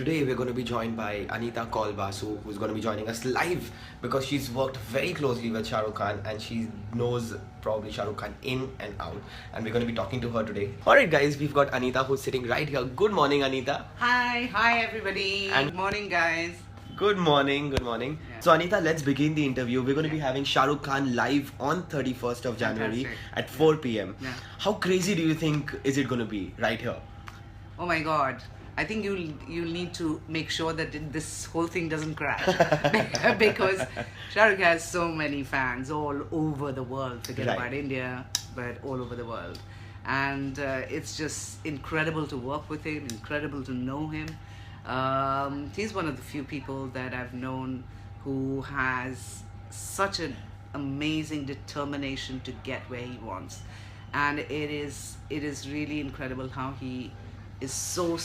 Today we're going to be joined by Anita Kaul Basu, who's going to be joining us live because she's worked very closely with Shah Rukh Khan and she knows probably Shah Rukh Khan in and out, and we're going to be talking to her today. Alright guys, we've got Anita who's sitting right here. Good morning, Anita. Hi everybody. And good morning, guys. Good morning. Yeah. So Anita, let's begin the interview. We're going to be having Shah Rukh Khan live on 31st of January at 4 p.m. Yeah. How crazy do you think is it going to be right here? Oh my God. I think you'll need to make sure that this whole thing doesn't crash because Shah Rukh has so many fans all over the world. Forget about India, but all over the world, and it's just incredible to work with him. Incredible to know him. He's one of the few people that I've known who has such an amazing determination to get where he wants, and it is really incredible how he is so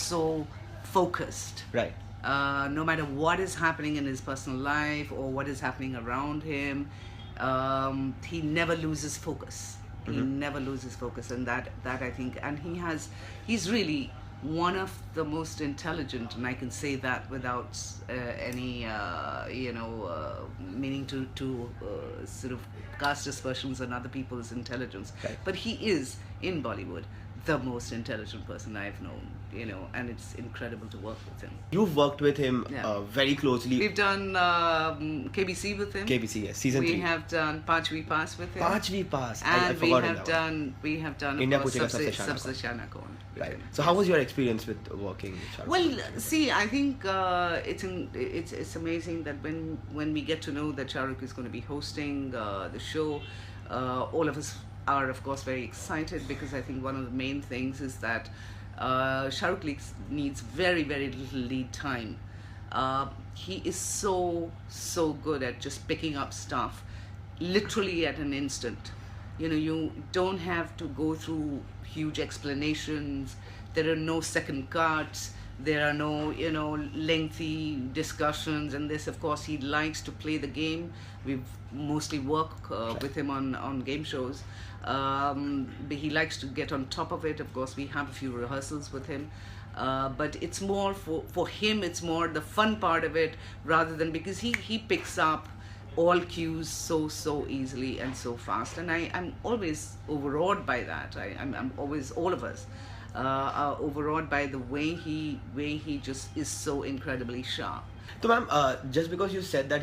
focused. Right. No matter what is happening in his personal life or what is happening around him, he never loses focus. He never loses focus, and that I think, and he's really one of the most intelligent, and I can say that without any meaning to sort of cast aspersions on other people's intelligence. Right. But he is in Bollywood the most intelligent person I've known, and it's incredible to work with him. You've worked with him very closely. We've done KBC with him. KBC, yes, season 3. We have done Paanchvi Pass with him. Paanchvi Pass, and I forgot we have done India, of course, Poochega, Sabse, Shaana. Right. So how was your experience with working with Shah Rukh? Well, see, I think it's amazing that when we get to know that Shah Rukh is going to be hosting the show, all of us are of course very excited, because I think one of the main things is that Shah Rukh needs very little lead time. He is so good at just picking up stuff literally at an instant. You don't have to go through huge explanations. There are no second cuts. There are no lengthy discussions, and this, of course, he likes to play the game. We've mostly worked with him on game shows, but he likes to get on top of it. Of course, we have a few rehearsals with him, but it's more for him, it's more the fun part of it, rather than, because he picks up all cues so easily and so fast, and I'm always overawed by that. I'm always, all of us are overawed by the way he just is so incredibly sharp. So ma'am, just because you said that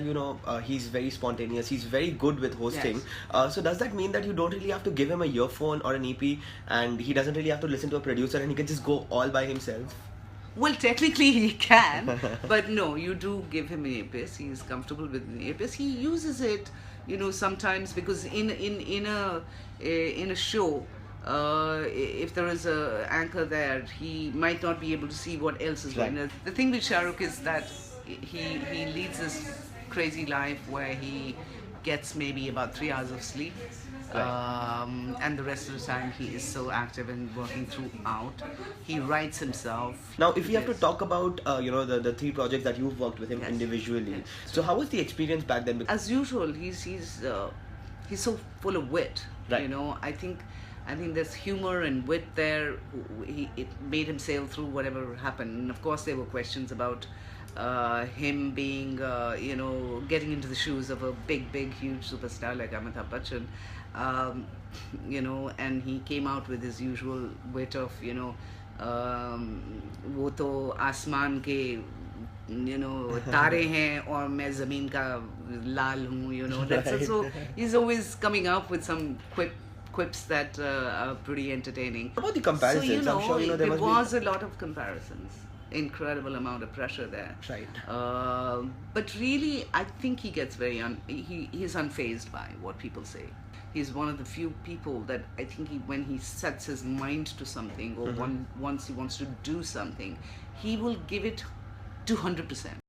he's very spontaneous, he's very good with hosting, yes. So does that mean that you don't really have to give him a earphone or an EP, and he doesn't really have to listen to a producer, and he can just go all by himself? Well, technically he can, but no, you do give him an earpiece. He is comfortable with an earpiece. He uses it, sometimes, because in a show, if there is a anchor there, he might not be able to see what else is going on. The thing with Shah Rukh is that he leads this crazy life where he gets maybe about 3 hours of sleep. And the rest of the time he is so active and working throughout. He writes himself. Now, if you have to talk about the 3 projects that you've worked with him individually, so how was the experience back then? As usual, he's so full of wit. Right. I think there's humor and wit there. It made him sail through whatever happened. And of course, there were questions about him being, getting into the shoes of a big, huge superstar like Amitabh Bachchan, and he came out with his usual wit of, वो तो आसमान के तारे हैं और मैं ज़मीन का लाल हूँ, that's so he's always coming up with some quips that are pretty entertaining. What about the comparisons? So, I'm sure there was a lot of comparisons. Incredible amount of pressure there. Right. But really, I think he gets he's unfazed by what people say. He's one of the few people that I think when he sets his mind to something, or once he wants to do something, he will give it 200%.